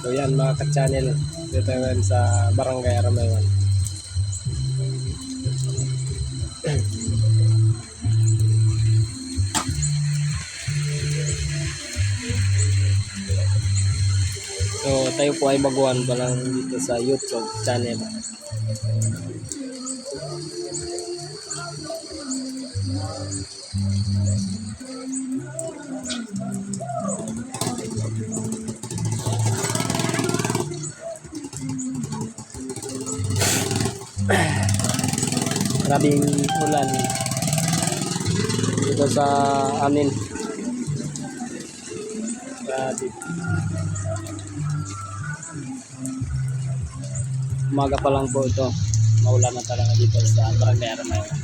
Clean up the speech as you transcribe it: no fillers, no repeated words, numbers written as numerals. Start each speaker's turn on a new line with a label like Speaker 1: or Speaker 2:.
Speaker 1: So yan mga ka-channel, dito ngayon sa Barangay Aramayon. So tayo po ay baguhan pa lang dito sa YouTube channel. Maraming ulan dito sa amin. Grabe. Umaga pa lang po ito. Maulan na talaga dito sa Barangay Aramayon.